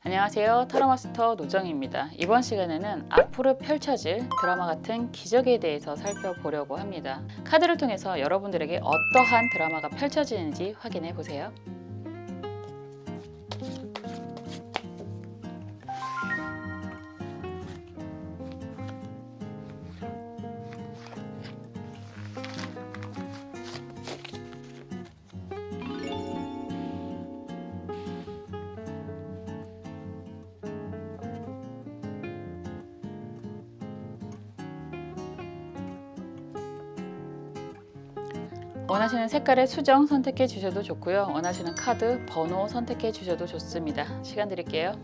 안녕하세요. 타로마스터 노정입니다. 이번 시간에는 앞으로 펼쳐질 드라마 같은 기적에 대해서 살펴보려고 합니다. 카드를 통해서 여러분들에게 어떠한 드라마가 펼쳐지는지 확인해 보세요. 원하시는 색깔의 수정 선택해 주셔도 좋고요. 원하시는 카드 번호 선택해 주셔도 좋습니다. 시간 드릴게요.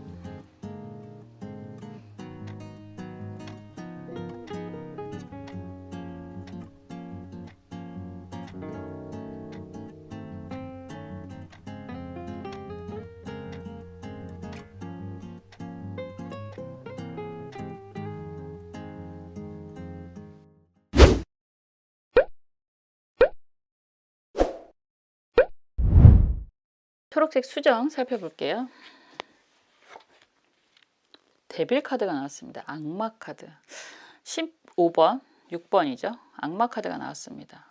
초록색 수정 살펴볼게요. 데빌 카드가 나왔습니다. 악마 카드 15번 6번이죠. 악마 카드가 나왔습니다.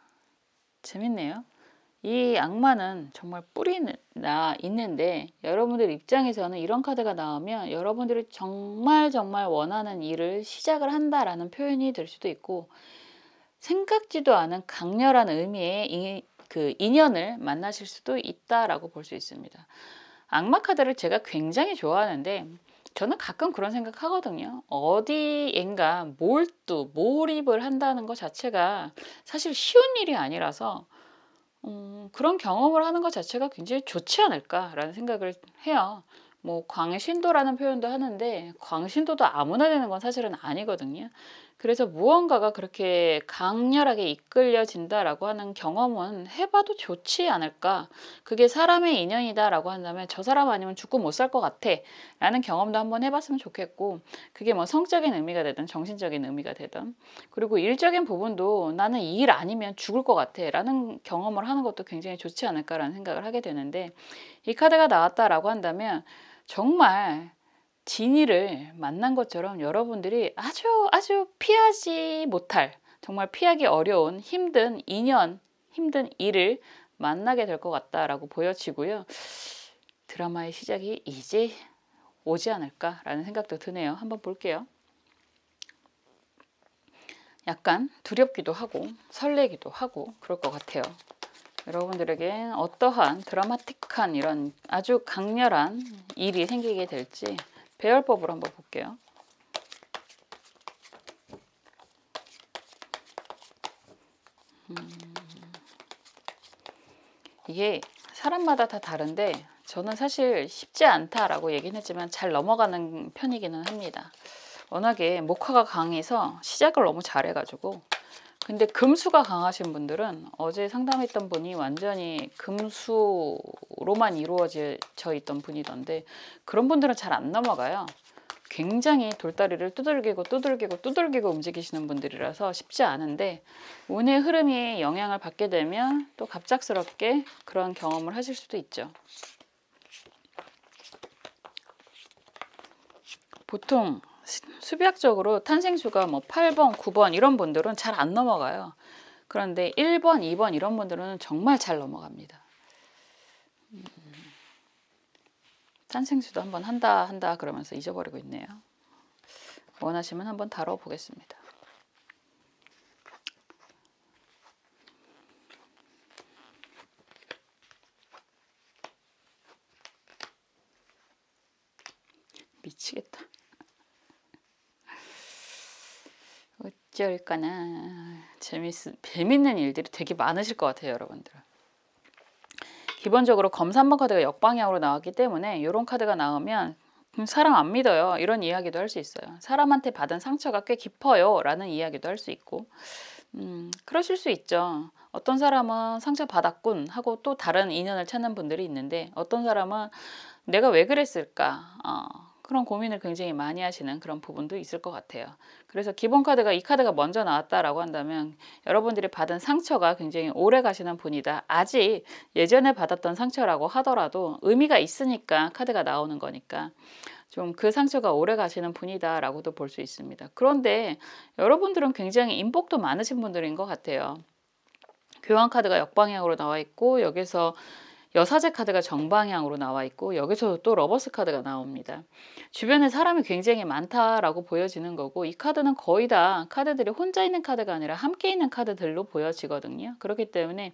재밌네요. 이 악마는 정말 뿌리나 있는데 여러분들 입장에서는 이런 카드가 나오면 여러분들이 정말 원하는 일을 시작을 한다라는 표현이 될 수도 있고, 생각지도 않은 강렬한 의미의 그 인연을 만나실 수도 있다라고 볼 수 있습니다. 악마 카드를 제가 굉장히 좋아하는데 저는 가끔 그런 생각하거든요. 어디엔가 몰입을 한다는 것 자체가 사실 쉬운 일이 아니라서 그런 경험을 하는 것 자체가 굉장히 좋지 않을까라는 생각을 해요. 뭐 광신도라는 표현도 하는데 광신도도 아무나 되는 건 사실은 아니거든요. 그래서 무언가가 그렇게 강렬하게 이끌려진다라고 하는 경험은 해봐도 좋지 않을까. 그게 사람의 인연이다라고 한다면 저 사람 아니면 죽고 못 살 것 같아 라는 경험도 한번 해봤으면 좋겠고, 그게 뭐 성적인 의미가 되든 정신적인 의미가 되든, 그리고 일적인 부분도 나는 이 일 아니면 죽을 것 같아 라는 경험을 하는 것도 굉장히 좋지 않을까라는 생각을 하게 되는데, 이 카드가 나왔다라고 한다면 정말 진이를 만난 것처럼 여러분들이 아주 피하지 못할, 정말 피하기 어려운 힘든 인연, 힘든 일을 만나게 될 것 같다라고 보여지고요. 드라마의 시작이 이제 오지 않을까라는 생각도 드네요. 한번 볼게요. 약간 두렵기도 하고 설레기도 하고 그럴 것 같아요. 여러분들에게 어떠한 드라마틱한 이런 아주 강렬한 일이 생기게 될지 배열법으로 한번 볼게요. 이게 사람마다 다 다른데 저는 사실 쉽지 않다라고 얘기는 했지만 잘 넘어가는 편이기는 합니다. 워낙에 목화가 강해서 시작을 너무 잘해가지고. 근데 금수가 강하신 분들은, 어제 상담했던 분이 완전히 금수로만 이루어져 있던 분이던데 그런 분들은 잘 안 넘어가요. 굉장히 돌다리를 두들기고 움직이시는 분들이라서 쉽지 않은데, 운의 흐름이 영향을 받게 되면 또 갑작스럽게 그런 경험을 하실 수도 있죠. 보통 수비학적으로 탄생수가 뭐 8번, 9번 이런 분들은 잘 안 넘어가요. 그런데 1번, 2번 이런 분들은 정말 잘 넘어갑니다. 탄생수도 한번 한다 그러면서 잊어버리고 있네요. 원하시면 한번 다뤄보겠습니다. 미치겠다. 어쩔까나. 재밌는 일들이 되게 많으실 것 같아요, 여러분들. 기본적으로 검 3번 카드가 역방향으로 나왔기 때문에 이런 카드가 나오면 사람 안 믿어요 이런 이야기도 할 수 있어요. 사람한테 받은 상처가 꽤 깊어요 라는 이야기도 할 수 있고, 그러실 수 있죠. 어떤 사람은 상처 받았군 하고 또 다른 인연을 찾는 분들이 있는데, 어떤 사람은 내가 왜 그랬을까, 그런 고민을 굉장히 많이 하시는 그런 부분도 있을 것 같아요. 그래서 기본 카드가 이 카드가 먼저 나왔다라고 한다면 여러분들이 받은 상처가 굉장히 오래 가시는 분이다. 아직 예전에 받았던 상처라고 하더라도 의미가 있으니까 카드가 나오는 거니까 좀 그 상처가 오래 가시는 분이다라고도 볼 수 있습니다. 그런데 여러분들은 굉장히 인복도 많으신 분들인 것 같아요. 교환 카드가 역방향으로 나와 있고 여기서 여사제 카드가 정방향으로 나와 있고 여기서 또 러버스 카드가 나옵니다. 주변에 사람이 굉장히 많다라고 보여지는 거고 이 카드는 거의 다 카드들이 혼자 있는 카드가 아니라 함께 있는 카드들로 보여지거든요. 그렇기 때문에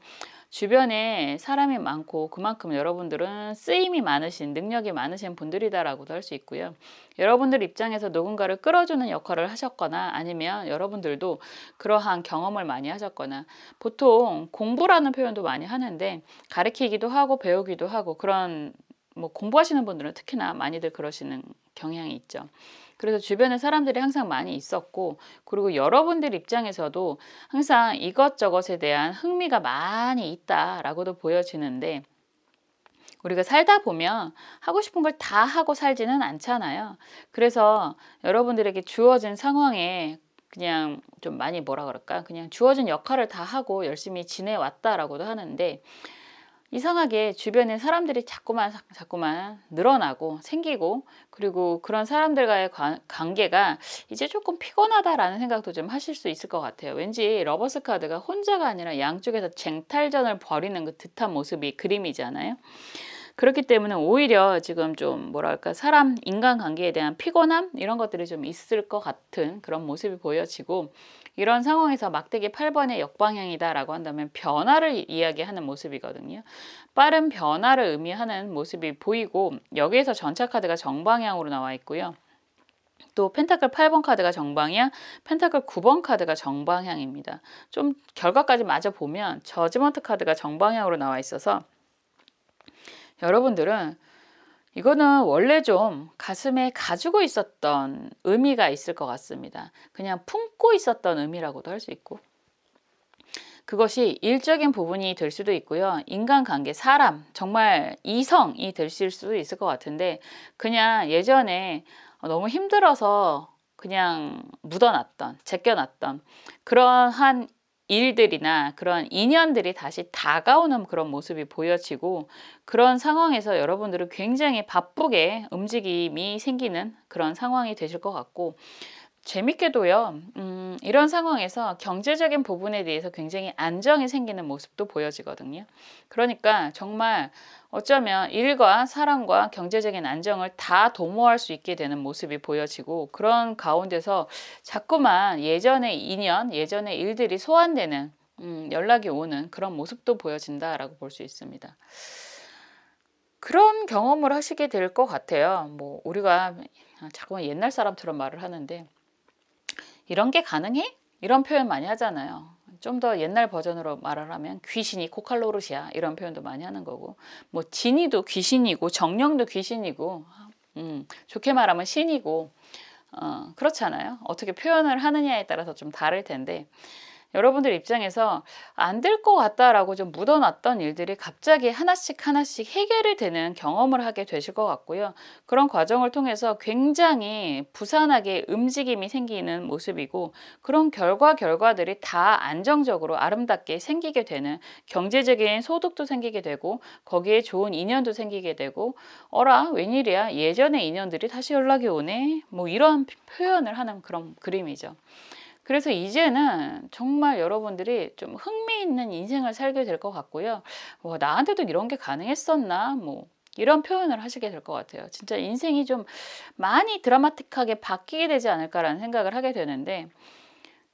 주변에 사람이 많고 그만큼 여러분들은 쓰임이 많으신 능력이 많으신 분들이다라고도 할 수 있고요. 여러분들 입장에서 누군가를 끌어주는 역할을 하셨거나 아니면 여러분들도 그러한 경험을 많이 하셨거나 보통 공부라는 표현도 많이 하는데 가르치기도 하고 배우기도 하고 그런 뭐 공부하시는 분들은 특히나 많이들 그러시는 경향이 있죠. 그래서 주변에 사람들이 항상 많이 있었고 그리고 여러분들 입장에서도 항상 이것저것에 대한 흥미가 많이 있다라고도 보여지는데 우리가 살다 보면 하고 싶은 걸 다 하고 살지는 않잖아요. 그래서 여러분들에게 주어진 상황에 그냥 좀 많이 뭐라 그럴까? 그냥 주어진 역할을 다 하고 열심히 지내왔다라고도 하는데 이상하게 주변에 사람들이 자꾸만 늘어나고 생기고 그리고 그런 사람들과의 관계가 이제 조금 피곤하다라는 생각도 좀 하실 수 있을 것 같아요. 왠지 러버스 카드가 혼자가 아니라 양쪽에서 쟁탈전을 벌이는 그 듯한 모습이 그림이잖아요. 그렇기 때문에 오히려 지금 좀 뭐랄까 사람 인간관계에 대한 피곤함 이런 것들이 좀 있을 것 같은 그런 모습이 보여지고 이런 상황에서 막대기 8번의 역방향이다라고 한다면 변화를 이야기하는 모습이거든요. 빠른 변화를 의미하는 모습이 보이고 여기에서 전차 카드가 정방향으로 나와 있고요. 또 펜타클 8번 카드가 정방향, 펜타클 9번 카드가 정방향입니다. 좀 결과까지 마저 보면 저지먼트 카드가 정방향으로 나와 있어서 여러분들은 이거는 원래 좀 가슴에 가지고 있었던 의미가 있을 것 같습니다. 그냥 품고 있었던 의미라고도 할 수 있고 그것이 일적인 부분이 될 수도 있고요. 인간관계, 사람, 정말 이성이 될 수도 있을 것 같은데 그냥 예전에 너무 힘들어서 그냥 묻어놨던, 제껴놨던 그러한 일들이나 그런 인연들이 다시 다가오는 그런 모습이 보여지고 그런 상황에서 여러분들은 굉장히 바쁘게 움직임이 생기는 그런 상황이 되실 것 같고 재밌게도요, 이런 상황에서 경제적인 부분에 대해서 굉장히 안정이 생기는 모습도 보여지거든요. 그러니까 정말 어쩌면 일과 사랑과 경제적인 안정을 다 도모할 수 있게 되는 모습이 보여지고 그런 가운데서 자꾸만 예전의 인연, 예전의 일들이 소환되는 연락이 오는 그런 모습도 보여진다라고 볼 수 있습니다. 그런 경험을 하시게 될 것 같아요. 뭐 우리가 자꾸만 옛날 사람처럼 말을 하는데 이런 게 가능해? 이런 표현 많이 하잖아요. 좀 더 옛날 버전으로 말을 하면 귀신이 코칼로르시아 이런 표현도 많이 하는 거고 뭐 진이도 귀신이고 정령도 귀신이고 좋게 말하면 신이고 그렇잖아요. 어떻게 표현을 하느냐에 따라서 좀 다를 텐데 여러분들 입장에서 안 될 것 같다라고 좀 묻어놨던 일들이 갑자기 하나씩 해결이 되는 경험을 하게 되실 것 같고요. 그런 과정을 통해서 굉장히 부산하게 움직임이 생기는 모습이고 그런 결과들이 다 안정적으로 아름답게 생기게 되는 경제적인 소득도 생기게 되고 거기에 좋은 인연도 생기게 되고 어라 웬일이야 예전의 인연들이 다시 연락이 오네 뭐 이런 표현을 하는 그런 그림이죠. 그래서 이제는 정말 여러분들이 좀 흥미있는 인생을 살게 될 것 같고요. 나한테도 이런 게 가능했었나? 뭐 이런 표현을 하시게 될 것 같아요. 진짜 인생이 좀 많이 드라마틱하게 바뀌게 되지 않을까라는 생각을 하게 되는데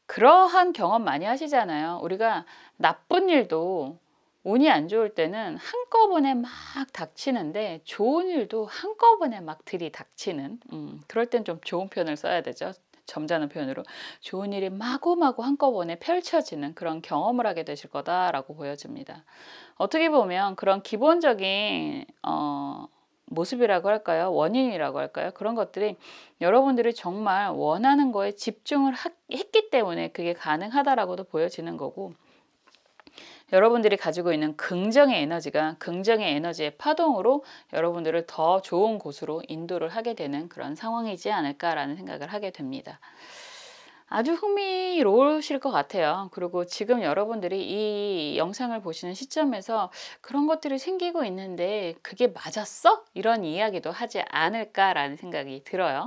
그러한 경험 많이 하시잖아요. 우리가 나쁜 일도 운이 안 좋을 때는 한꺼번에 막 닥치는데 좋은 일도 한꺼번에 막 들이닥치는 그럴 땐 좀 좋은 표현을 써야 되죠. 점잖은 표현으로 좋은 일이 마구마구 한꺼번에 펼쳐지는 그런 경험을 하게 되실 거다라고 보여집니다. 어떻게 보면 그런 기본적인 모습이라고 할까요? 원인이라고 할까요? 그런 것들이 여러분들이 정말 원하는 거에 집중을 했기 때문에 그게 가능하다라고도 보여지는 거고 여러분들이 가지고 있는 긍정의 에너지가 긍정의 에너지의 파동으로 여러분들을 더 좋은 곳으로 인도를 하게 되는 그런 상황이지 않을까라는 생각을 하게 됩니다. 아주 흥미로우실 것 같아요. 그리고 지금 여러분들이 이 영상을 보시는 시점에서 그런 것들이 생기고 있는데 그게 맞았어? 이런 이야기도 하지 않을까라는 생각이 들어요.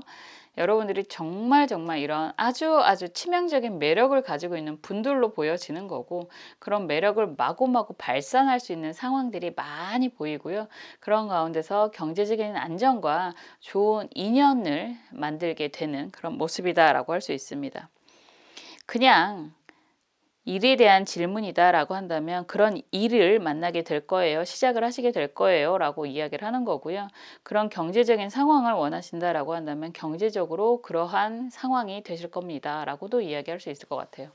여러분들이 정말 이런 아주 치명적인 매력을 가지고 있는 분들로 보여지는 거고, 그런 매력을 마구마구 발산할 수 있는 상황들이 많이 보이고요. 그런 가운데서 경제적인 안정과 좋은 인연을 만들게 되는 그런 모습이다라고 할 수 있습니다. 그냥 일에 대한 질문이다라고 한다면 그런 일을 만나게 될 거예요. 시작을 하시게 될 거예요. 라고 이야기를 하는 거고요. 그런 경제적인 상황을 원하신다라고 한다면 경제적으로 그러한 상황이 되실 겁니다. 라고도 이야기할 수 있을 것 같아요.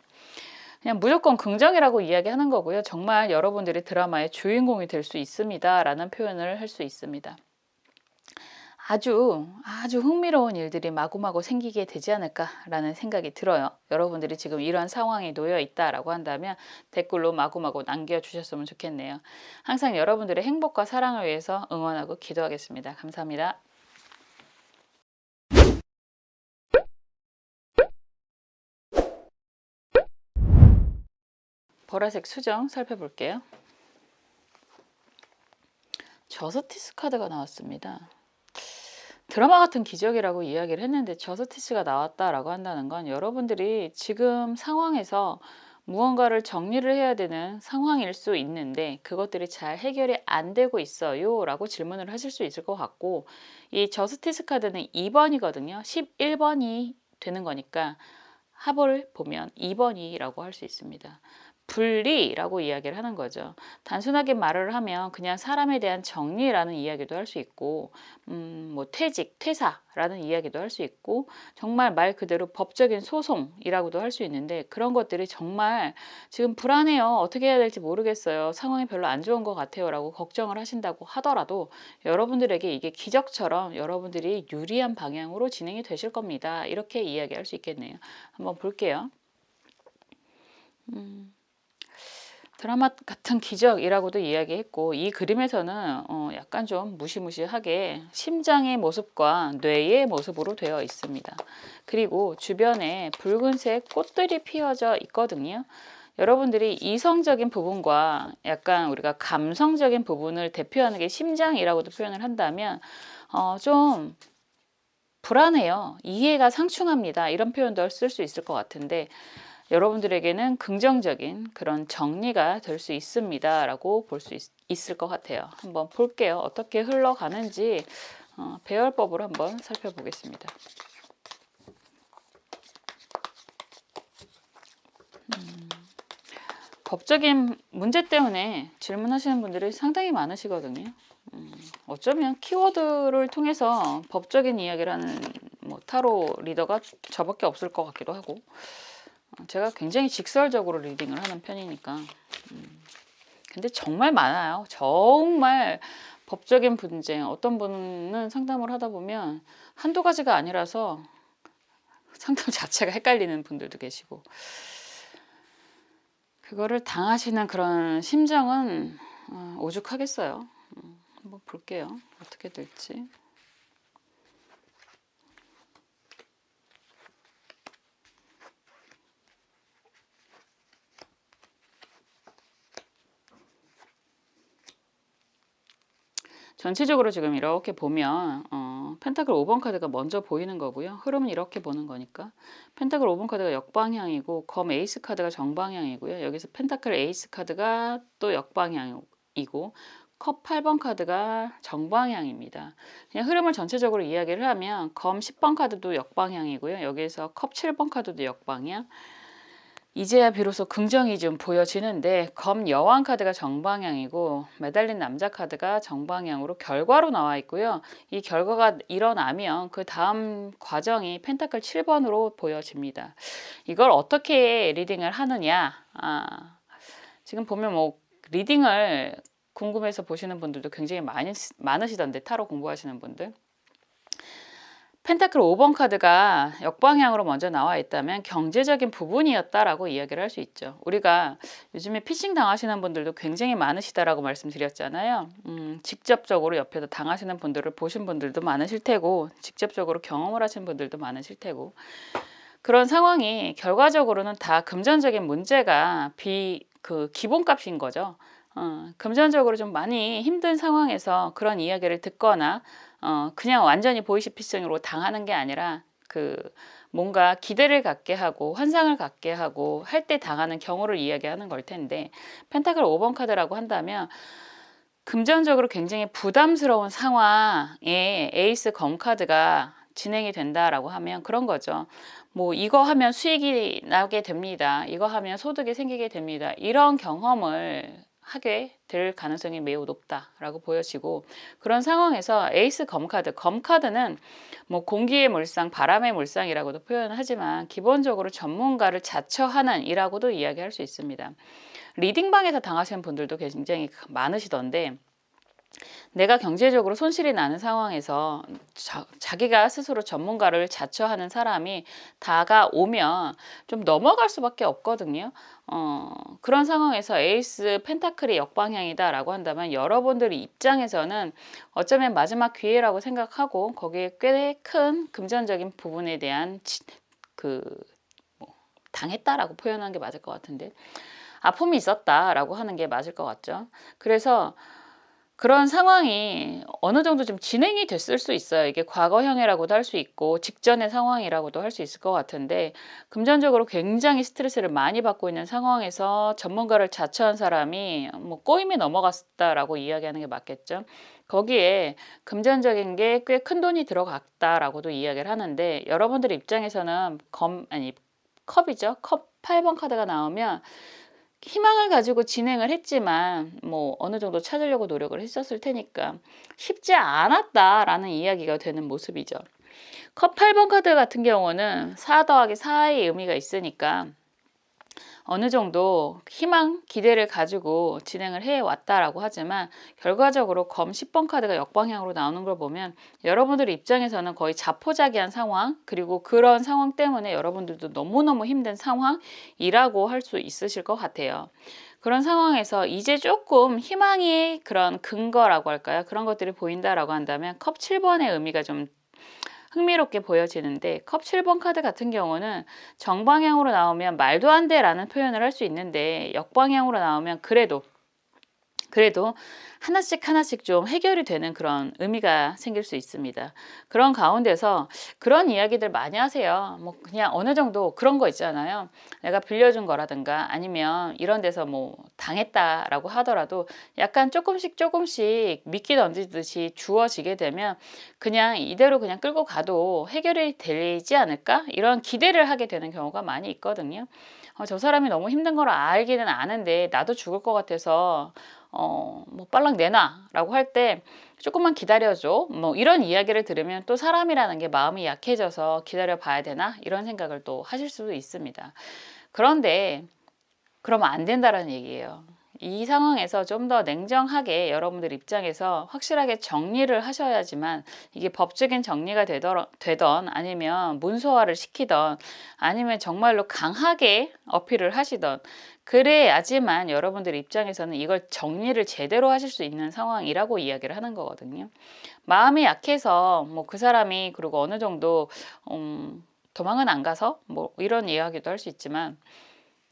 그냥 무조건 긍정이라고 이야기하는 거고요. 정말 여러분들이 드라마의 주인공이 될 수 있습니다. 라는 표현을 할 수 있습니다. 아주 흥미로운 일들이 마구마구 생기게 되지 않을까라는 생각이 들어요. 여러분들이 지금 이런 상황에 놓여 있다라고 한다면 댓글로 마구마구 남겨주셨으면 좋겠네요. 항상 여러분들의 행복과 사랑을 위해서 응원하고 기도하겠습니다. 감사합니다. 보라색 수정 살펴볼게요. 저스티스 카드가 나왔습니다. 드라마 같은 기적이라고 이야기를 했는데 저스티스가 나왔다라고 한다는 건 여러분들이 지금 상황에서 무언가를 정리를 해야 되는 상황일 수 있는데 그것들이 잘 해결이 안 되고 있어요 라고 질문을 하실 수 있을 것 같고, 이 저스티스 카드는 2번이거든요. 11번이 되는 거니까 합을 보면 2번이라고 할 수 있습니다. 분리라고 이야기를 하는 거죠. 단순하게 말을 하면 그냥 사람에 대한 정리라는 이야기도 할 수 있고, 뭐 퇴직, 퇴사라는 이야기도 할 수 있고, 정말 말 그대로 법적인 소송이라고도 할 수 있는데, 그런 것들이 정말 지금 불안해요. 어떻게 해야 될지 모르겠어요. 상황이 별로 안 좋은 것 같아요. 라고 걱정을 하신다고 하더라도 여러분들에게 이게 기적처럼 여러분들이 유리한 방향으로 진행이 되실 겁니다. 이렇게 이야기할 수 있겠네요. 한번 볼게요. 드라마 같은 기적이라고도 이야기했고, 이 그림에서는 약간 좀 무시무시하게 심장의 모습과 뇌의 모습으로 되어 있습니다. 그리고 주변에 붉은색 꽃들이 피어져 있거든요. 여러분들이 이성적인 부분과 약간 우리가 감성적인 부분을 대표하는 게 심장이라고도 표현을 한다면 좀 불안해요. 이해가 상충합니다. 이런 표현도 쓸 수 있을 것 같은데, 여러분들에게는 긍정적인 그런 정리가 될 수 있습니다 라고 볼 수 있을 것 같아요. 한번 볼게요. 어떻게 흘러가는지 배열법으로 한번 살펴보겠습니다. 법적인 문제 때문에 질문하시는 분들이 상당히 많으시거든요. 어쩌면 키워드를 통해서 법적인 이야기를 하는 뭐 타로 리더가 저밖에 없을 것 같기도 하고, 제가 굉장히 직설적으로 리딩을 하는 편이니까. 근데 정말 많아요. 정말 법적인 분쟁, 어떤 분은 상담을 하다 보면 한두 가지가 아니라서 상담 자체가 헷갈리는 분들도 계시고, 그거를 당하시는 그런 심정은 오죽하겠어요. 한번 볼게요. 어떻게 될지. 전체적으로 지금 이렇게 보면 펜타클 5번 카드가 먼저 보이는 거고요. 흐름은 이렇게 보는 거니까 펜타클 5번 카드가 역방향이고 검 에이스 카드가 정방향이고요. 여기서 펜타클 에이스 카드가 또 역방향이고 컵 8번 카드가 정방향입니다. 그냥 흐름을 전체적으로 이야기를 하면 검 10번 카드도 역방향이고요. 여기에서 컵 7번 카드도 역방향. 이제야 비로소 긍정이 좀 보여지는데, 검 여왕 카드가 정방향이고 매달린 남자 카드가 정방향으로 결과로 나와 있고요. 이 결과가 일어나면 그 다음 과정이 펜타클 7번으로 보여집니다. 이걸 어떻게 리딩을 하느냐, 지금 보면 뭐 리딩을 궁금해서 보시는 분들도 굉장히 많으시던데, 타로 공부하시는 분들. 펜타클 5번 카드가 역방향으로 먼저 나와 있다면 경제적인 부분이었다라고 이야기를 할 수 있죠. 우리가 요즘에 피싱 당하시는 분들도 굉장히 많으시다라고 말씀드렸잖아요. 직접적으로 옆에서 당하시는 분들을 보신 분들도 많으실 테고, 직접적으로 경험을 하신 분들도 많으실 테고, 그런 상황이 결과적으로는 다 금전적인 문제가 기본값인 거죠. 금전적으로 좀 많이 힘든 상황에서 그런 이야기를 듣거나 그냥 완전히 보이시피싱으로 당하는 게 아니라 뭔가 기대를 갖게 하고 환상을 갖게 하고 할 때 당하는 경우를 이야기하는 걸 텐데, 펜타클 5번 카드라고 한다면 금전적으로 굉장히 부담스러운 상황에 에이스 검 카드가 진행이 된다라고 하면 그런 거죠. 뭐 이거 하면 수익이 나게 됩니다. 이거 하면 소득이 생기게 됩니다. 이런 경험을 하게 될 가능성이 매우 높다라고 보여지고, 그런 상황에서 에이스 검카드는 뭐 공기의 물상, 바람의 물상이라고도 표현하지만 기본적으로 전문가를 자처하는 이라고도 이야기할 수 있습니다. 리딩방에서 당하시는 분들도 굉장히 많으시던데, 내가 경제적으로 손실이 나는 상황에서 자기가 스스로 전문가를 자처하는 사람이 다가오면 좀 넘어갈 수밖에 없거든요. 그런 상황에서 에이스 펜타클이 역방향이다라고 한다면 여러분들 입장에서는 어쩌면 마지막 기회라고 생각하고 거기에 꽤 큰 금전적인 부분에 대한 당했다라고 표현하는 게 맞을 것 같은데, 아픔이 있었다라고 하는 게 맞을 것 같죠. 그래서 그런 상황이 어느 정도 좀 진행이 됐을 수 있어요. 이게 과거형이라고도 할 수 있고 직전의 상황이라고도 할 수 있을 것 같은데, 금전적으로 굉장히 스트레스를 많이 받고 있는 상황에서 전문가를 자처한 사람이 뭐 꼬임에 넘어갔다라고 이야기하는 게 맞겠죠. 거기에 금전적인 게 꽤 큰 돈이 들어갔다라고도 이야기를 하는데, 여러분들 입장에서는 컵이죠. 컵 8번 카드가 나오면 희망을 가지고 진행을 했지만 뭐 어느 정도 찾으려고 노력을 했었을 테니까 쉽지 않았다라는 이야기가 되는 모습이죠. 컵 8번 카드 같은 경우는 4 더하기 4의 의미가 있으니까 어느 정도 희망, 기대를 가지고 진행을 해왔다라고 하지만, 결과적으로 검 10번 카드가 역방향으로 나오는 걸 보면 여러분들 입장에서는 거의 자포자기한 상황, 그리고 그런 상황 때문에 여러분들도 너무너무 힘든 상황이라고 할 수 있으실 것 같아요. 그런 상황에서 이제 조금 희망의 그런 근거라고 할까요? 그런 것들이 보인다라고 한다면 컵 7번의 의미가 좀 흥미롭게 보여지는데, 컵 7번 카드 같은 경우는 정방향으로 나오면 말도 안 돼라는 표현을 할 수 있는데, 역방향으로 나오면 그래도 하나씩 좀 해결이 되는 그런 의미가 생길 수 있습니다. 그런 가운데서 그런 이야기들 많이 하세요. 뭐 그냥 어느 정도 그런 거 있잖아요. 내가 빌려준 거라든가 아니면 이런 데서 뭐 당했다라고 하더라도 약간 조금씩 미끼 던지듯이 주어지게 되면 그냥 이대로 그냥 끌고 가도 해결이 되지 않을까? 이런 기대를 하게 되는 경우가 많이 있거든요. 저 사람이 너무 힘든 걸 알기는 아는데 나도 죽을 것 같아서 뭐 빨랑 내놔 라고 할 때 조금만 기다려줘, 뭐 이런 이야기를 들으면 또 사람이라는 게 마음이 약해져서 기다려 봐야 되나 이런 생각을 또 하실 수도 있습니다. 그런데 그러면 안 된다라는 얘기예요. 이 상황에서 좀 더 냉정하게 여러분들 입장에서 확실하게 정리를 하셔야지만, 이게 법적인 정리가 되던 아니면 문서화를 시키던 아니면 정말로 강하게 어필을 하시던, 그래야지만 여러분들 입장에서는 이걸 정리를 제대로 하실 수 있는 상황이라고 이야기를 하는 거거든요. 마음이 약해서 뭐 그 사람이 그리고 어느 정도 도망은 안 가서 뭐 이런 이야기도 할 수 있지만,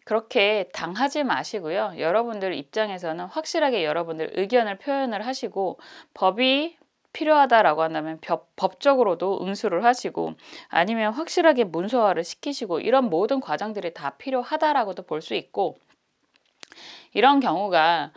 그렇게 당하지 마시고요. 여러분들 입장에서는 확실하게 여러분들 의견을 표현을 하시고, 법이 필요하다라고 한다면 법적으로도 응수를 하시고, 아니면 확실하게 문서화를 시키시고, 이런 모든 과정들이 다 필요하다라고도 볼 수 있고, 이런 경우가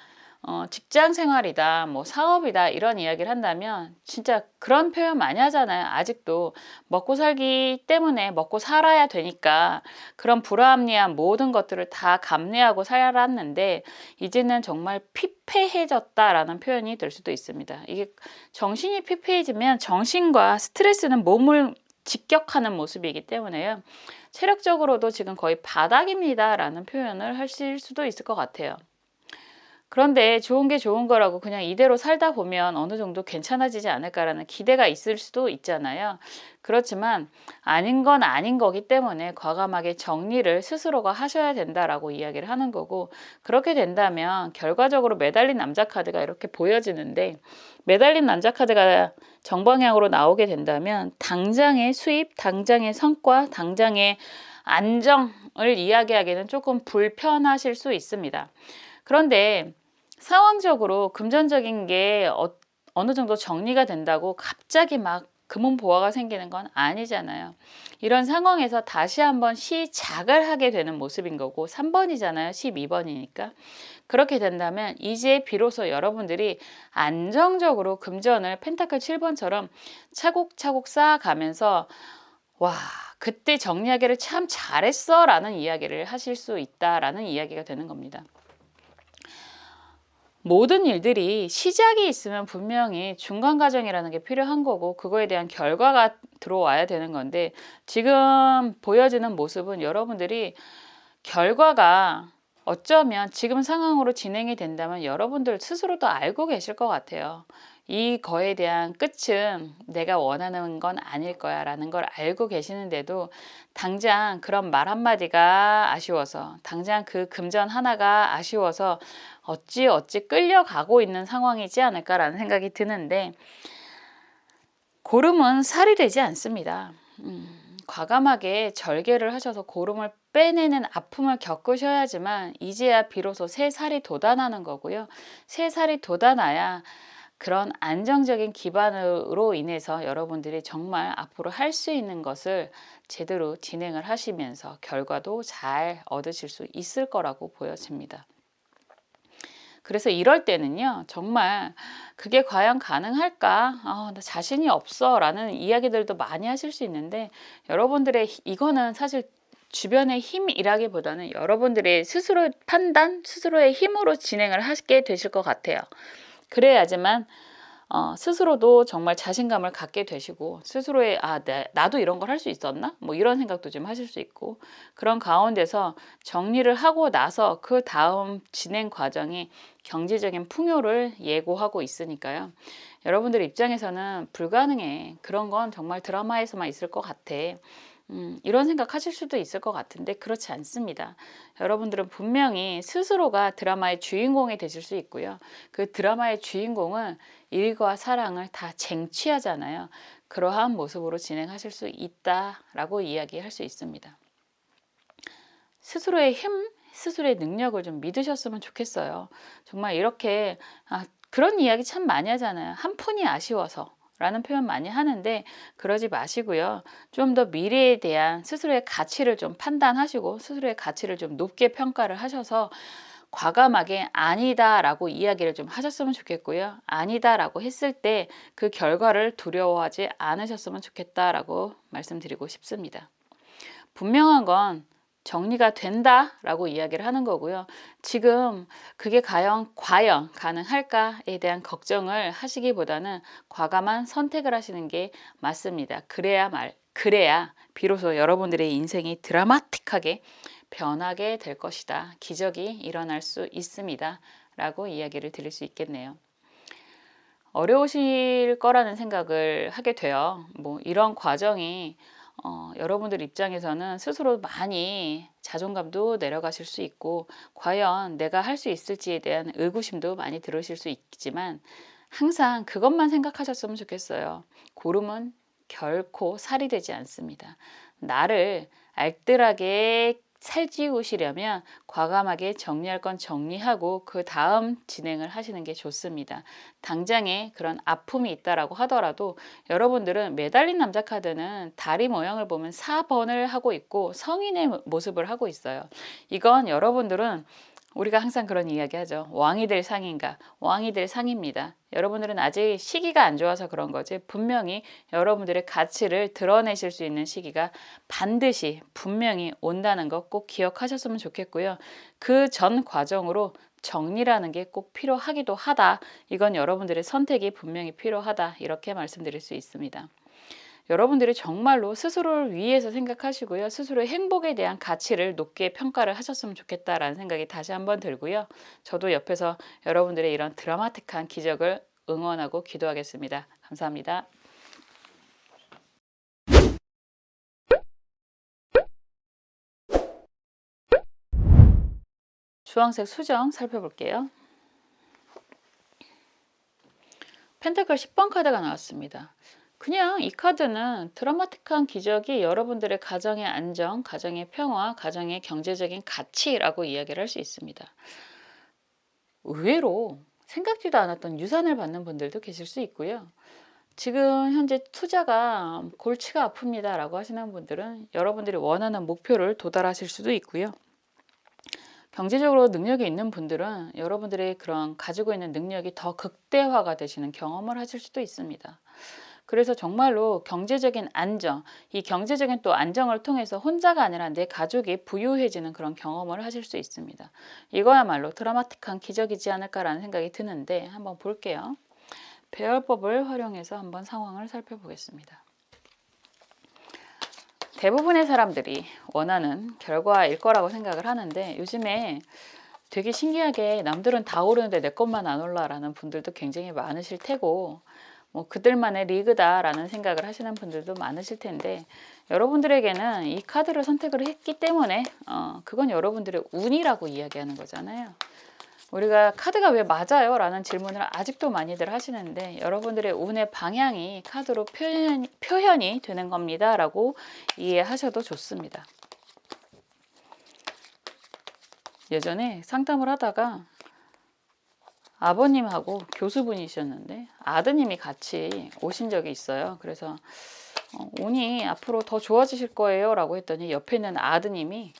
직장 생활이다, 뭐 사업이다 이런 이야기를 한다면 진짜 그런 표현 많이 하잖아요. 아직도 먹고 살기 때문에 먹고 살아야 되니까 그런 불합리한 모든 것들을 다 감내하고 살았는데 이제는 정말 피폐해졌다라는 표현이 될 수도 있습니다. 이게 정신이 피폐해지면 정신과 스트레스는 몸을 직격하는 모습이기 때문에요. 체력적으로도 지금 거의 바닥입니다 라는 표현을 하실 수도 있을 것 같아요. 그런데 좋은 게 좋은 거라고 그냥 이대로 살다 보면 어느 정도 괜찮아지지 않을까라는 기대가 있을 수도 있잖아요. 그렇지만 아닌 건 아닌 거기 때문에 과감하게 정리를 스스로가 하셔야 된다라고 이야기를 하는 거고, 그렇게 된다면 결과적으로 매달린 남자 카드가 이렇게 보여지는데, 매달린 남자 카드가 정방향으로 나오게 된다면 당장의 수입, 당장의 성과, 당장의 안정을 이야기하기는 조금 불편하실 수 있습니다. 그런데 상황적으로 금전적인 게 어느 정도 정리가 된다고 갑자기 막 금은보화가 생기는 건 아니잖아요. 이런 상황에서 다시 한번 시작을 하게 되는 모습인 거고, 3번이잖아요. 12번이니까. 그렇게 된다면 이제 비로소 여러분들이 안정적으로 금전을 펜타클 7번처럼 차곡차곡 쌓아가면서, 와, 그때 정리하기를 참 잘했어 라는 이야기를 하실 수 있다라는 이야기가 되는 겁니다. 모든 일들이 시작이 있으면 분명히 중간 과정이라는 게 필요한 거고, 그거에 대한 결과가 들어와야 되는 건데, 지금 보여지는 모습은 여러분들이 결과가 어쩌면 지금 상황으로 진행이 된다면 여러분들 스스로도 알고 계실 것 같아요. 이거에 대한 끝은 내가 원하는 건 아닐 거야 라는 걸 알고 계시는데도 당장 그런 말 한마디가 아쉬워서, 당장 그 금전 하나가 아쉬워서 어찌 끌려가고 있는 상황이지 않을까라는 생각이 드는데, 고름은 살이 되지 않습니다. 과감하게 절개를 하셔서 고름을 빼내는 아픔을 겪으셔야지만 이제야 비로소 새 살이 돋아나는 거고요. 새 살이 돋아나야 그런 안정적인 기반으로 인해서 여러분들이 정말 앞으로 할 수 있는 것을 제대로 진행을 하시면서 결과도 잘 얻으실 수 있을 거라고 보여집니다. 그래서 이럴 때는요, 정말 그게 과연 가능할까? 나 자신이 없어 라는 이야기들도 많이 하실 수 있는데, 여러분들의 이거는 사실 주변의 힘이라기보다는 여러분들의 스스로의 판단, 스스로의 힘으로 진행을 하게 되실 것 같아요. 그래야지만 스스로도 정말 자신감을 갖게 되시고, 스스로의 나도 이런 걸 할 수 있었나? 뭐 이런 생각도 좀 하실 수 있고, 그런 가운데서 정리를 하고 나서 그 다음 진행 과정이 경제적인 풍요를 예고하고 있으니까요. 여러분들 입장에서는 불가능해. 그런 건 정말 드라마에서만 있을 것 같아. 이런 생각 하실 수도 있을 것 같은데 그렇지 않습니다. 여러분들은 분명히 스스로가 드라마의 주인공이 되실 수 있고요. 그 드라마의 주인공은 일과 사랑을 다 쟁취하잖아요. 그러한 모습으로 진행하실 수 있다라고 이야기할 수 있습니다. 스스로의 힘, 스스로의 능력을 좀 믿으셨으면 좋겠어요. 정말 이렇게 그런 이야기 참 많이 하잖아요. 한 푼이 아쉬워서 라는 표현 많이 하는데 그러지 마시고요. 좀 더 미래에 대한 스스로의 가치를 좀 판단하시고 스스로의 가치를 좀 높게 평가를 하셔서 과감하게 아니다라고 이야기를 좀 하셨으면 좋겠고요. 아니다라고 했을 때 그 결과를 두려워하지 않으셨으면 좋겠다라고 말씀드리고 싶습니다. 분명한 건 정리가 된다라고 이야기를 하는 거고요. 지금 그게 과연 가능할까에 대한 걱정을 하시기보다는 과감한 선택을 하시는 게 맞습니다. 그래야 비로소 여러분들의 인생이 드라마틱하게 변하게 될 것이다. 기적이 일어날 수 있습니다. 라고 이야기를 드릴 수 있겠네요. 어려우실 거라는 생각을 하게 돼요. 뭐 이런 과정이 여러분들 입장에서는 스스로 많이 자존감도 내려가실 수 있고 과연 내가 할 수 있을지에 대한 의구심도 많이 들으실 수 있지만 항상 그것만 생각하셨으면 좋겠어요. 고름은 결코 살이 되지 않습니다. 나를 알뜰하게 살찌우시려면 과감하게 정리할 건 정리하고 그 다음 진행을 하시는 게 좋습니다. 당장에 그런 아픔이 있다라고 하더라도 여러분들은 매달린 남자 카드는 다리 모양을 보면 4번을 하고 있고 성인의 모습을 하고 있어요. 이건 여러분들은 우리가 항상 그런 이야기 하죠. 왕이 될 상인가? 왕이 될 상입니다. 여러분들은 아직 시기가 안 좋아서 그런 거지 분명히 여러분들의 가치를 드러내실 수 있는 시기가 반드시 분명히 온다는 거 꼭 기억하셨으면 좋겠고요. 그 전 과정으로 정리라는 게 꼭 필요하기도 하다. 이건 여러분들의 선택이 분명히 필요하다. 이렇게 말씀드릴 수 있습니다. 여러분들이 정말로 스스로를 위해서 생각하시고요. 스스로의 행복에 대한 가치를 높게 평가를 하셨으면 좋겠다라는 생각이 다시 한번 들고요. 저도 옆에서 여러분들의 이런 드라마틱한 기적을 응원하고 기도하겠습니다. 감사합니다. 주황색 수정 살펴볼게요. 펜타클 10번 카드가 나왔습니다. 그냥 이 카드는 드라마틱한 기적이 여러분들의 가정의 안정, 가정의 평화, 가정의 경제적인 가치라고 이야기를 할 수 있습니다. 의외로 생각지도 않았던 유산을 받는 분들도 계실 수 있고요. 지금 현재 투자가 골치가 아픕니다 라고 하시는 분들은 여러분들이 원하는 목표를 도달하실 수도 있고요. 경제적으로 능력이 있는 분들은 여러분들의 그런 가지고 있는 능력이 더 극대화가 되시는 경험을 하실 수도 있습니다. 그래서 정말로 경제적인 안정, 이 경제적인 또 안정을 통해서 혼자가 아니라 내 가족이 부유해지는 그런 경험을 하실 수 있습니다. 이거야말로 드라마틱한 기적이지 않을까라는 생각이 드는데 한번 볼게요. 배열법을 활용해서 한번 상황을 살펴보겠습니다. 대부분의 사람들이 원하는 결과일 거라고 생각을 하는데 요즘에 되게 신기하게 남들은 다 오르는데 내 것만 안 올라라는 분들도 굉장히 많으실 테고 뭐 그들만의 리그다라는 생각을 하시는 분들도 많으실 텐데 여러분들에게는 이 카드를 선택을 했기 때문에 그건 여러분들의 운이라고 이야기하는 거잖아요. 우리가 카드가 왜 맞아요? 라는 질문을 아직도 많이들 하시는데 여러분들의 운의 방향이 카드로 표현이 되는 겁니다. 라고 이해하셔도 좋습니다. 예전에 상담을 하다가 아버님하고 교수분이셨는데 아드님이 같이 오신 적이 있어요. 그래서 운이 앞으로 더 좋아지실 거예요. 라고 했더니 옆에 있는 아드님이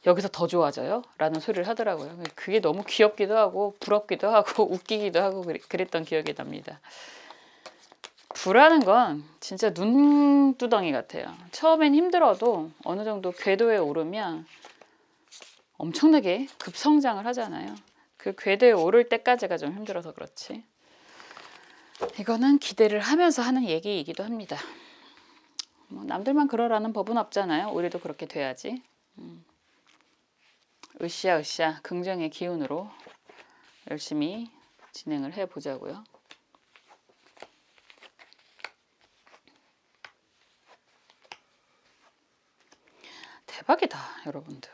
여기서 더 좋아져요? 라는 소리를 하더라고요. 그게 너무 귀엽기도 하고 부럽기도 하고 웃기기도 하고 그랬던 기억이 납니다. 부라는 건 진짜 눈두덩이 같아요. 처음엔 힘들어도 어느 정도 궤도에 오르면 엄청나게 급성장을 하잖아요. 그 궤도에 오를 때까지가 좀 힘들어서 그렇지. 이거는 기대를 하면서 하는 얘기이기도 합니다. 뭐 남들만 그러라는 법은 없잖아요. 우리도 그렇게 돼야지. 으쌰으쌰 긍정의 기운으로 열심히 진행을 해 보자고요. 대박이다 여러분들.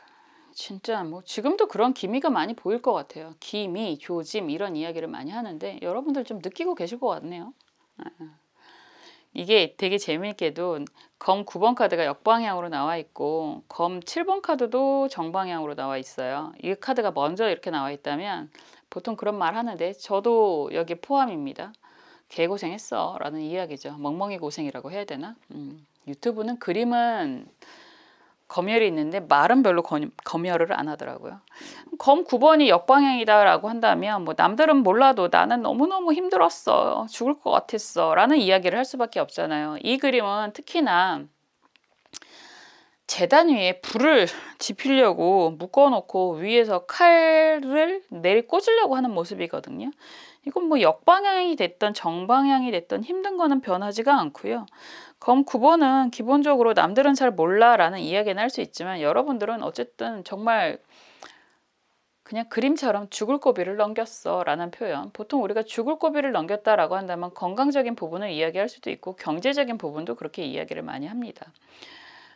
진짜 뭐 지금도 그런 기미가 많이 보일 것 같아요. 기미, 조짐 이런 이야기를 많이 하는데 여러분들 좀 느끼고 계실 것 같네요. 이게 되게 재미있게도 검 9번 카드가 역방향으로 나와 있고 검 7번 카드도 정방향으로 나와 있어요. 이 카드가 먼저 이렇게 나와 있다면 보통 그런 말 하는데 저도 여기 포함입니다. 개고생했어 라는 이야기죠. 멍멍이 고생이라고 해야 되나? 유튜브는 그림은 검열이 있는데 말은 별로 검열을 안 하더라고요. 검 9번이 역방향이다 라고 한다면 뭐 남들은 몰라도 나는 너무너무 힘들었어. 죽을 것 같았어. 라는 이야기를 할 수밖에 없잖아요. 이 그림은 특히나 재단 위에 불을 지피려고 묶어놓고 위에서 칼을 내리꽂으려고 하는 모습이거든요. 이건 뭐 역방향이 됐던 정방향이 됐던 힘든 거는 변하지가 않고요. 검 9번은 기본적으로 남들은 잘 몰라 라는 이야기는 할 수 있지만 여러분들은 어쨌든 정말 그냥 그림처럼 죽을 고비를 넘겼어 라는 표현. 보통 우리가 죽을 고비를 넘겼다 라고 한다면 건강적인 부분을 이야기할 수도 있고 경제적인 부분도 그렇게 이야기를 많이 합니다.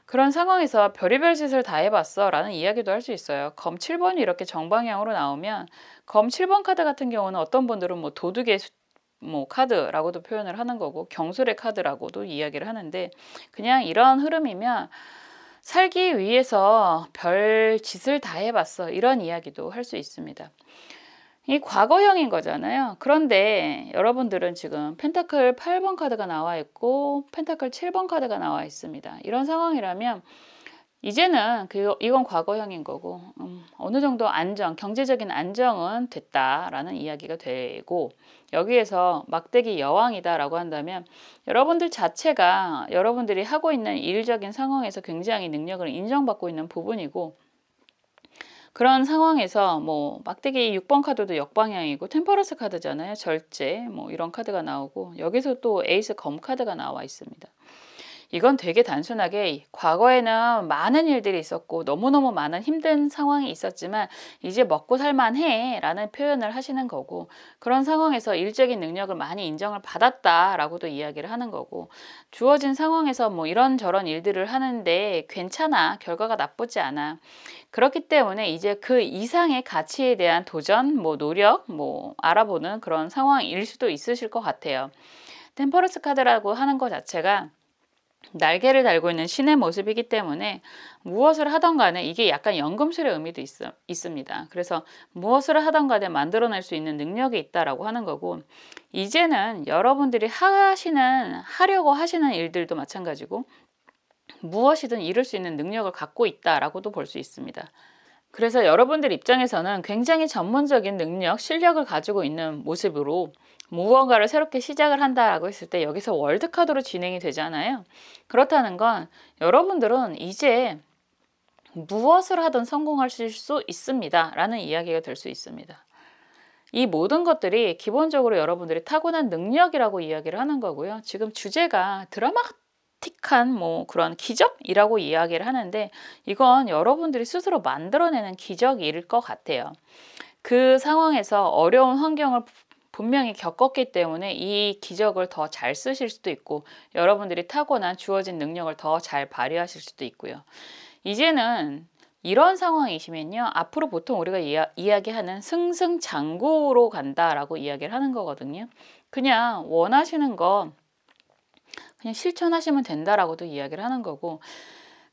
그런 상황에서 별의별 짓을 다 해봤어 라는 이야기도 할 수 있어요. 검 7번이 이렇게 정방향으로 나오면 검 7번 카드 같은 경우는 어떤 분들은 뭐 도둑의 카드라고도 표현을 하는 거고 경솔의 카드라고도 이야기를 하는데 그냥 이런 흐름이면 살기 위해서 별 짓을 다 해봤어 이런 이야기도 할 수 있습니다. 이 과거형인 거잖아요. 그런데 여러분들은 지금 펜타클 8번 카드가 나와 있고 펜타클 7번 카드가 나와 있습니다. 이런 상황이라면 이제는 이건 과거형인 거고 어느 정도 안정, 경제적인 안정은 됐다라는 이야기가 되고 여기에서 막대기 여왕이다라고 한다면 여러분들 자체가 여러분들이 하고 있는 일적인 상황에서 굉장히 능력을 인정받고 있는 부분이고 그런 상황에서 뭐 막대기 6번 카드도 역방향이고 템퍼런스 카드잖아요. 절제 뭐 이런 카드가 나오고 여기서 또 에이스 검 카드가 나와 있습니다. 이건 되게 단순하게 과거에는 많은 일들이 있었고 너무너무 많은 힘든 상황이 있었지만 이제 먹고 살만해 라는 표현을 하시는 거고, 그런 상황에서 일적인 능력을 많이 인정을 받았다라고도 이야기를 하는 거고, 주어진 상황에서 뭐 이런저런 일들을 하는데 괜찮아, 결과가 나쁘지 않아, 그렇기 때문에 이제 그 이상의 가치에 대한 도전, 뭐 노력, 뭐 알아보는 그런 상황일 수도 있으실 것 같아요. 템퍼런스 카드라고 하는 것 자체가 날개를 달고 있는 신의 모습이기 때문에 무엇을 하던 간에 이게 약간 연금술의 의미도 있습니다. 그래서 무엇을 하던 간에 만들어낼 수 있는 능력이 있다라고 하는 거고, 이제는 여러분들이 하려고 하시는 일들도 마찬가지고 무엇이든 이룰 수 있는 능력을 갖고 있다라고도 볼 수 있습니다. 그래서 여러분들 입장에서는 굉장히 전문적인 능력, 실력을 가지고 있는 모습으로 무언가를 새롭게 시작을 한다라고 했을 때 여기서 월드카드로 진행이 되잖아요. 그렇다는 건 여러분들은 이제 무엇을 하든 성공하실 수 있습니다 라는 이야기가 될 수 있습니다. 이 모든 것들이 기본적으로 여러분들이 타고난 능력이라고 이야기를 하는 거고요. 지금 주제가 드라마틱한 뭐 그런 기적이라고 이야기를 하는데, 이건 여러분들이 스스로 만들어내는 기적일 것 같아요. 그 상황에서 어려운 환경을 분명히 겪었기 때문에 이 기적을 더 잘 쓰실 수도 있고, 여러분들이 타고난 주어진 능력을 더 잘 발휘하실 수도 있고요. 이제는 이런 상황이시면요, 앞으로 보통 우리가 이야기하는 승승장구로 간다라고 이야기를 하는 거거든요. 그냥 원하시는 거 그냥 실천하시면 된다라고도 이야기를 하는 거고,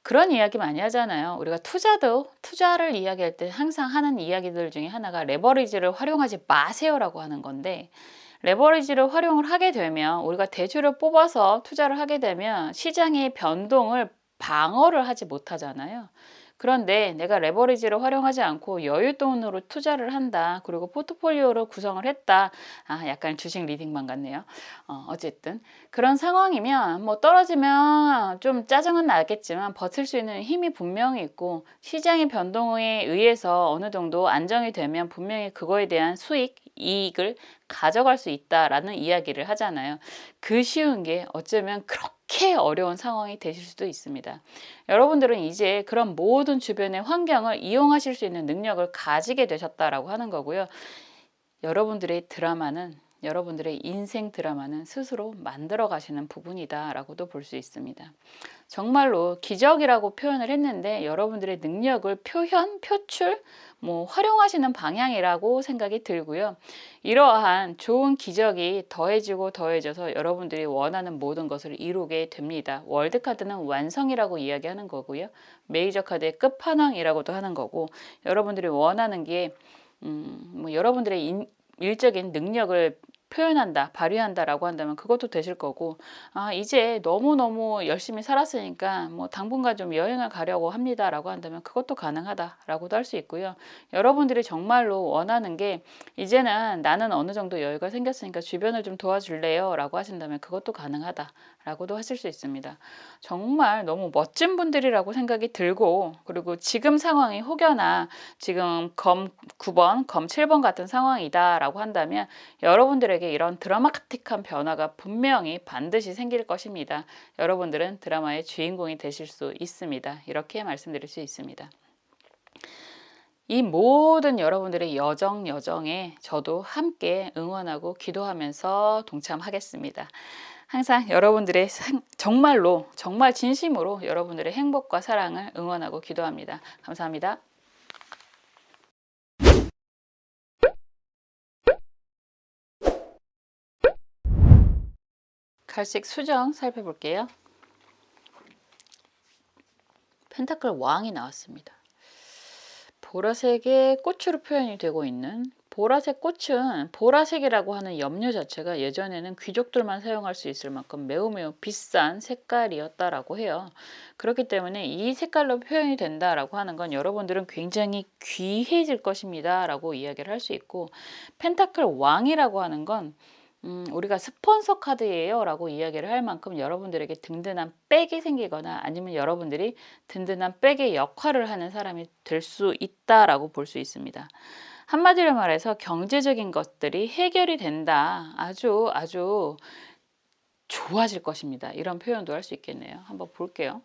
그런 이야기 많이 하잖아요. 우리가 투자를 이야기할 때 항상 하는 이야기들 중에 하나가 레버리지를 활용하지 마세요라고 하는 건데, 레버리지를 활용을 하게 되면, 우리가 대주를 뽑아서 투자를 하게 되면 시장의 변동을 방어를 하지 못하잖아요. 그런데 내가 레버리지를 활용하지 않고 여윳돈으로 투자를 한다, 그리고 포트폴리오를 구성을 했다. 약간 주식 리딩만 같네요. 어쨌든 그런 상황이면 뭐 떨어지면 좀 짜증은 나겠지만 버틸 수 있는 힘이 분명히 있고, 시장의 변동에 의해서 어느 정도 안정이 되면 분명히 그거에 대한 이익을 가져갈 수 있다라는 이야기를 하잖아요. 그 쉬운 게 어쩌면 그렇게 어려운 상황이 되실 수도 있습니다. 여러분들은 이제 그런 모든 주변의 환경을 이용하실 수 있는 능력을 가지게 되셨다라고 하는 거고요. 여러분들의 인생 드라마는 스스로 만들어 가시는 부분이다라고도 볼 수 있습니다. 정말로 기적이라고 표현을 했는데 여러분들의 능력을 표출, 활용하시는 방향이라고 생각이 들고요. 이러한 좋은 기적이 더해지고 더해져서 여러분들이 원하는 모든 것을 이루게 됩니다. 월드카드는 완성이라고 이야기하는 거고요. 메이저 카드의 끝판왕이라고도 하는 거고, 여러분들이 원하는 게 여러분들의 일적인 능력을 표현한다, 발휘한다라고 한다면 그것도 되실 거고, 이제 너무너무 열심히 살았으니까 뭐 당분간 좀 여행을 가려고 합니다라고 한다면 그것도 가능하다라고도 할 수 있고요. 여러분들이 정말로 원하는 게 이제는 나는 어느 정도 여유가 생겼으니까 주변을 좀 도와줄래요 라고 하신다면 그것도 가능하다라고도 하실 수 있습니다. 정말 너무 멋진 분들이라고 생각이 들고, 그리고 지금 상황이 혹여나 지금 검 9번, 검 7번 같은 상황이다라고 한다면 여러분들에게 이런 드라마틱한 변화가 분명히 반드시 생길 것입니다. 여러분들은 드라마의 주인공이 되실 수 있습니다. 이렇게 말씀드릴 수 있습니다. 이 모든 여러분들의 여정에 저도 함께 응원하고 기도하면서 동참하겠습니다. 항상 여러분들의 정말 진심으로 여러분들의 행복과 사랑을 응원하고 기도합니다. 감사합니다. 갈색 수정 살펴볼게요. 펜타클 왕이 나왔습니다. 보라색의 꽃으로 표현이 되고 있는, 보라색 꽃은 보라색이라고 하는 염료 자체가 예전에는 귀족들만 사용할 수 있을 만큼 매우 비싼 색깔이었다라고 해요. 그렇기 때문에 이 색깔로 표현이 된다라고 하는 건 여러분들은 굉장히 귀해질 것입니다 라고 이야기를 할 수 있고, 펜타클 왕이라고 하는 건 우리가 스폰서 카드예요 라고 이야기를 할 만큼 여러분들에게 든든한 백이 생기거나 아니면 여러분들이 든든한 백의 역할을 하는 사람이 될 수 있다라고 볼 수 있습니다. 한마디로 말해서 경제적인 것들이 해결이 된다. 아주 아주 좋아질 것입니다. 이런 표현도 할 수 있겠네요. 한번 볼게요.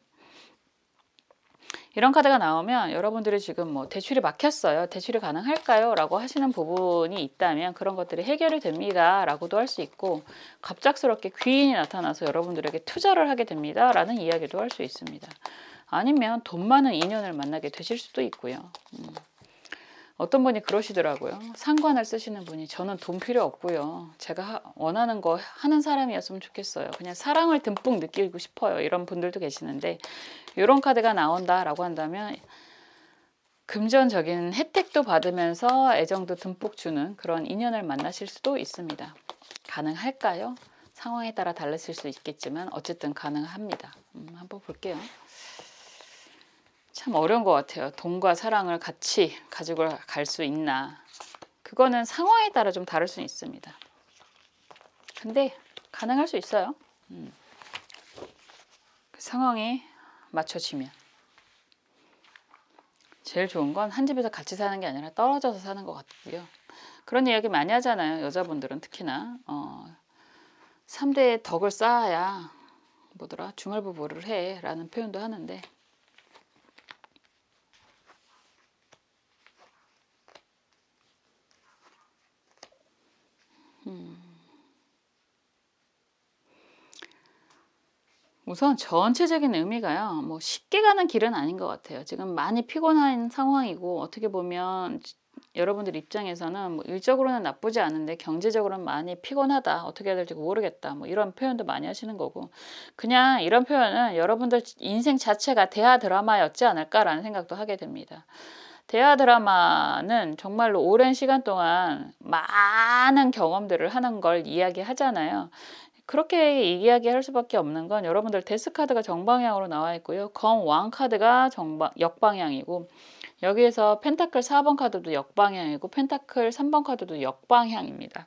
이런 카드가 나오면 여러분들이 지금 뭐 대출이 막혔어요. 대출이 가능할까요? 라고 하시는 부분이 있다면 그런 것들이 해결이 됩니다. 라고도 할 수 있고 갑작스럽게 귀인이 나타나서 여러분들에게 투자를 하게 됩니다. 라는 이야기도 할 수 있습니다. 아니면 돈 많은 인연을 만나게 되실 수도 있고요. 어떤 분이 그러시더라고요. 상관을 쓰시는 분이 저는 돈 필요 없고요. 제가 원하는 거 하는 사람이었으면 좋겠어요. 그냥 사랑을 듬뿍 느끼고 싶어요. 이런 분들도 계시는데 이런 카드가 나온다라고 한다면 금전적인 혜택도 받으면서 애정도 듬뿍 주는 그런 인연을 만나실 수도 있습니다. 가능할까요? 상황에 따라 달라질 수 있겠지만 어쨌든 가능합니다. 한번 볼게요. 참 어려운 것 같아요. 돈과 사랑을 같이 가지고 갈 수 있나. 그거는 상황에 따라 좀 다를 수 있습니다. 근데 가능할 수 있어요. 그 상황에 맞춰지면. 제일 좋은 건 한 집에서 같이 사는 게 아니라 떨어져서 사는 것 같고요. 그런 이야기 많이 하잖아요. 여자분들은 특히나 3대의 덕을 쌓아야 뭐더라 중얼부부를 해 라는 표현도 하는데 우선 전체적인 의미가요. 뭐 쉽게 가는 길은 아닌 것 같아요. 지금 많이 피곤한 상황이고 어떻게 보면 여러분들 입장에서는 뭐 일적으로는 나쁘지 않은데 경제적으로는 많이 피곤하다. 어떻게 해야 될지 모르겠다. 뭐 이런 표현도 많이 하시는 거고 그냥 이런 표현은 여러분들 인생 자체가 대하 드라마였지 않을까라는 생각도 하게 됩니다. 대하 드라마는 정말로 오랜 시간 동안 많은 경험들을 하는 걸 이야기하잖아요. 그렇게 이야기할 수밖에 없는 건 여러분들 데스 카드가 정방향으로 나와 있고요. 검 왕 카드가 역방향이고 여기에서 펜타클 4번 카드도 역방향이고 펜타클 3번 카드도 역방향입니다.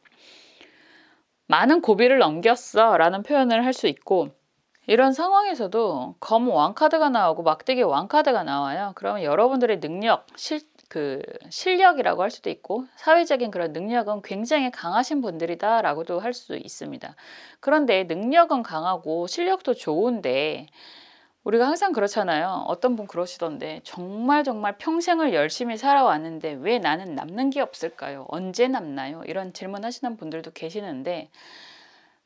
많은 고비를 넘겼어 라는 표현을 할 수 있고 이런 상황에서도 검 왕 카드가 나오고 막대기 왕 카드가 나와요. 그러면 여러분들의 능력, 실력이라고 할 수도 있고 사회적인 그런 능력은 굉장히 강하신 분들이다 라고도 할 수 있습니다. 그런데 능력은 강하고 실력도 좋은데 우리가 항상 그렇잖아요. 어떤 분 그러시던데 정말 평생을 열심히 살아왔는데 왜 나는 남는 게 없을까요? 언제 남나요? 이런 질문 하시는 분들도 계시는데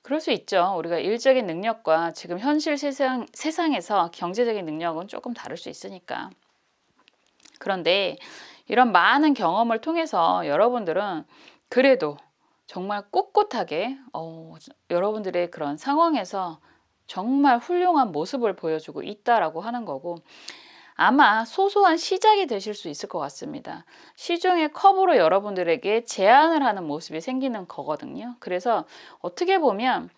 그럴 수 있죠. 우리가 일적인 능력과 지금 현실 세상에서 경제적인 능력은 조금 다를 수 있으니까. 그런데 이런 많은 경험을 통해서 여러분들은 그래도 정말 꿋꿋하게 여러분들의 그런 상황에서 정말 훌륭한 모습을 보여주고 있다라고 하는 거고 아마 소소한 시작이 되실 수 있을 것 같습니다. 시중의 컵으로 여러분들에게 제안을 하는 모습이 생기는 거거든요. 그래서 어떻게 보면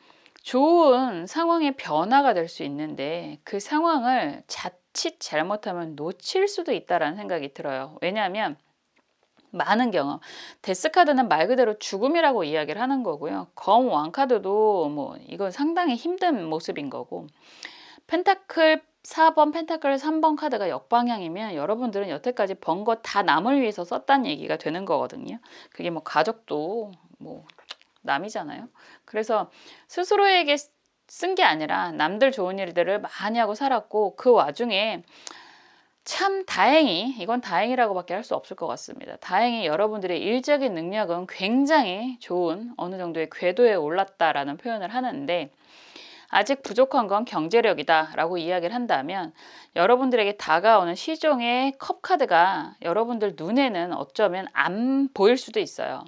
좋은 상황의 변화가 될 수 있는데 그 상황을 자칫 잘못하면 놓칠 수도 있다라는 생각이 들어요. 왜냐하면 많은 경험. 데스 카드는 말 그대로 죽음이라고 이야기를 하는 거고요. 검 왕 카드도 뭐 이건 상당히 힘든 모습인 거고 펜타클 4번, 펜타클 3번 카드가 역방향이면 여러분들은 여태까지 번 거 다 남을 위해서 썼다는 얘기가 되는 거거든요. 그게 뭐 가족도 뭐 남이잖아요. 그래서 스스로에게 쓴 게 아니라 남들 좋은 일들을 많이 하고 살았고 그 와중에 참 다행히 이건 다행이라고밖에 할 수 없을 것 같습니다. 다행히 여러분들의 일적인 능력은 굉장히 좋은 어느 정도의 궤도에 올랐다라는 표현을 하는데 아직 부족한 건 경제력이다 라고 이야기를 한다면 여러분들에게 다가오는 시종의 컵 카드가 여러분들 눈에는 어쩌면 안 보일 수도 있어요.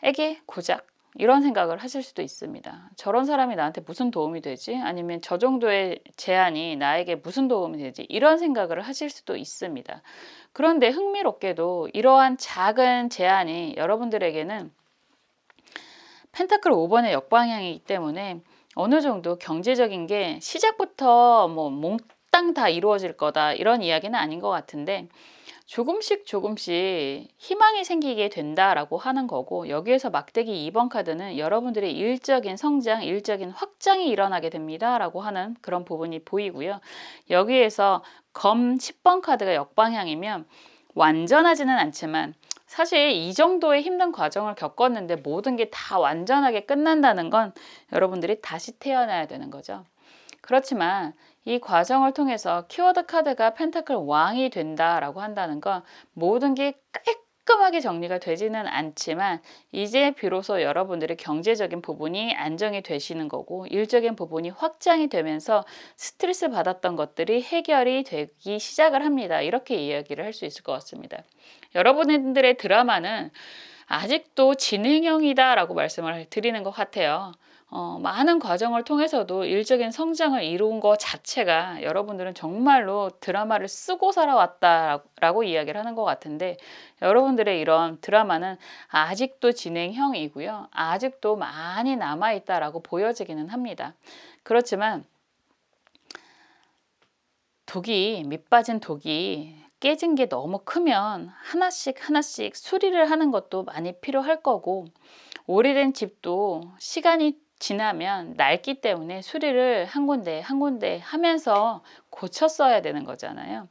에게 고작 이런 생각을 하실 수도 있습니다. 저런 사람이 나한테 무슨 도움이 되지? 아니면 저 정도의 제안이 나에게 무슨 도움이 되지? 이런 생각을 하실 수도 있습니다. 그런데 흥미롭게도 이러한 작은 제안이 여러분들에게는 펜타클 5번의 역방향이기 때문에 어느 정도 경제적인 게 시작부터 뭐 몽땅 다 이루어질 거다 이런 이야기는 아닌 것 같은데 조금씩 희망이 생기게 된다라고 하는 거고, 여기에서 막대기 2번 카드는 여러분들의 일적인 성장, 일적인 확장이 일어나게 됩니다 라고 하는 그런 부분이 보이고요. 여기에서 검 10번 카드가 역방향이면 완전하지는 않지만 사실 이 정도의 힘든 과정을 겪었는데 모든 게 다 완전하게 끝난다는 건 여러분들이 다시 태어나야 되는 거죠. 그렇지만 이 과정을 통해서 키워드 카드가 펜타클 왕이 된다라고 한다는 건 모든 게 깔끔하게 정리가 되지는 않지만 이제 비로소 여러분들의 경제적인 부분이 안정이 되시는 거고, 일적인 부분이 확장이 되면서 스트레스 받았던 것들이 해결이 되기 시작을 합니다. 이렇게 이야기를 할 수 있을 것 같습니다. 여러분들의 드라마는 아직도 진행형이다 라고 말씀을 드리는 것 같아요. 많은 과정을 통해서도 일적인 성장을 이룬 것 자체가 여러분들은 정말로 드라마를 쓰고 살아왔다라고 이야기를 하는 것 같은데, 여러분들의 이런 드라마는 아직도 진행형이고요. 아직도 많이 남아있다라고 보여지기는 합니다. 그렇지만 밑 빠진 독이 깨진 게 너무 크면 하나씩 수리를 하는 것도 많이 필요할 거고, 오래된 집도 시간이 지나면 낡기 때문에 수리를 한 군데 하면서 고쳤어야 되는 거잖아요.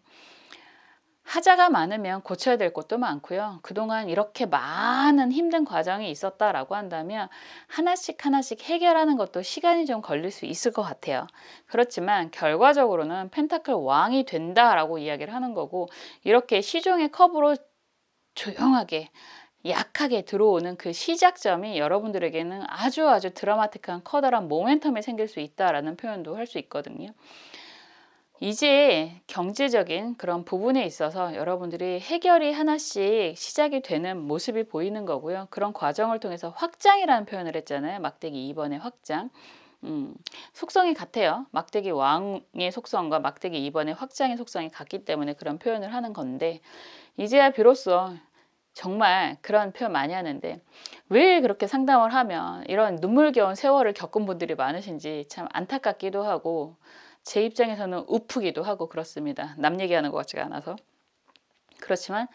하자가 많으면 고쳐야 될 것도 많고요. 그동안 이렇게 많은 힘든 과정이 있었다라고 한다면 하나씩 해결하는 것도 시간이 좀 걸릴 수 있을 것 같아요. 그렇지만 결과적으로는 펜타클 왕이 된다라고 이야기를 하는 거고, 이렇게 시종의 컵으로 조용하게 약하게 들어오는 그 시작점이 여러분들에게는 아주 드라마틱한 커다란 모멘텀이 생길 수 있다라는 표현도 할 수 있거든요. 이제 경제적인 그런 부분에 있어서 여러분들이 해결이 하나씩 시작이 되는 모습이 보이는 거고요. 그런 과정을 통해서 확장이라는 표현을 했잖아요. 막대기 2번의 확장. 속성이 같아요. 막대기 왕의 속성과 막대기 2번의 확장의 속성이 같기 때문에 그런 표현을 하는 건데, 이제야 비로소 정말 그런 표현 많이 하는데 왜 그렇게 상담을 하면 이런 눈물겨운 세월을 겪은 분들이 많으신지 참 안타깝기도 하고, 제 입장에서는 우프기도 하고 그렇습니다. 남 얘기하는 것 같지가 않아서. 그렇지만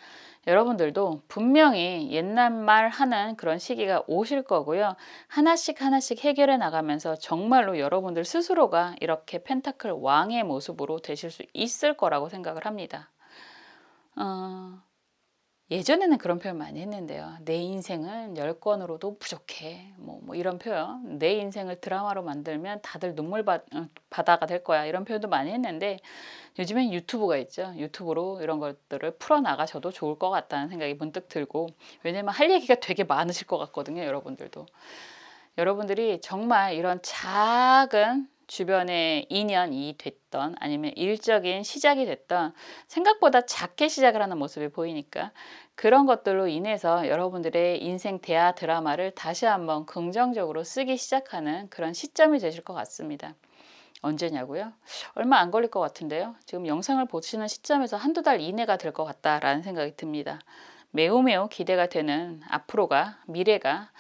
여러분들도 분명히 옛날 말 하는 그런 시기가 오실 거고요. 하나씩 해결해 나가면서 정말로 여러분들 스스로가 이렇게 펜타클 왕의 모습으로 되실 수 있을 거라고 생각을 합니다. 예전에는 그런 표현 많이 했는데요. 내 인생은 10권으로도 부족해. 뭐 이런 표현. 내 인생을 드라마로 만들면 다들 바다가 될 거야. 이런 표현도 많이 했는데 요즘엔 유튜브가 있죠. 유튜브로 이런 것들을 풀어나가셔도 좋을 것 같다는 생각이 문득 들고, 왜냐면 할 얘기가 되게 많으실 것 같거든요. 여러분들도. 여러분들이 정말 이런 작은 주변의 인연이 됐던 아니면 일적인 시작이 됐던 생각보다 작게 시작을 하는 모습이 보이니까 그런 것들로 인해서 여러분들의 인생 대하 드라마를 다시 한번 긍정적으로 쓰기 시작하는 그런 시점이 되실 것 같습니다. 언제냐고요? 얼마 안 걸릴 것 같은데요. 지금 영상을 보시는 시점에서 한두 달 이내가 될 것 같다라는 생각이 듭니다. 매우 기대가 되는 미래가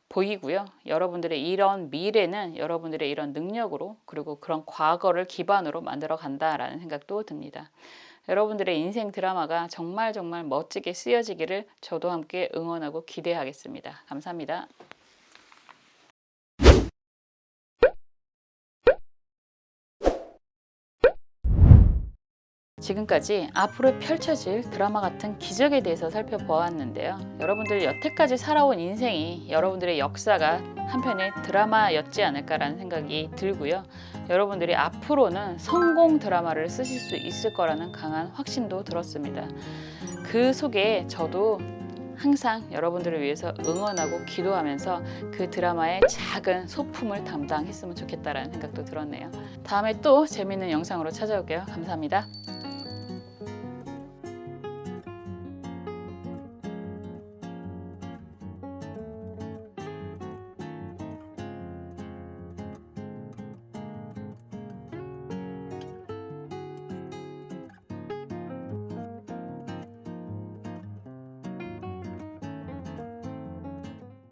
보이고요. 여러분들의 이런 미래는 여러분들의 이런 능력으로, 그리고 그런 과거를 기반으로 만들어 간다라는 생각도 듭니다. 여러분들의 인생 드라마가 정말 멋지게 쓰여지기를 저도 함께 응원하고 기대하겠습니다. 감사합니다. 지금까지 앞으로 펼쳐질 드라마 같은 기적에 대해서 살펴보았는데요. 여러분들 여태까지 살아온 인생이 여러분들의 역사가 한편의 드라마였지 않을까라는 생각이 들고요. 여러분들이 앞으로는 성공 드라마를 쓰실 수 있을 거라는 강한 확신도 들었습니다. 그 속에 저도 항상 여러분들을 위해서 응원하고 기도하면서 그 드라마의 작은 소품을 담당했으면 좋겠다라는 생각도 들었네요. 다음에 또 재밌는 영상으로 찾아올게요. 감사합니다.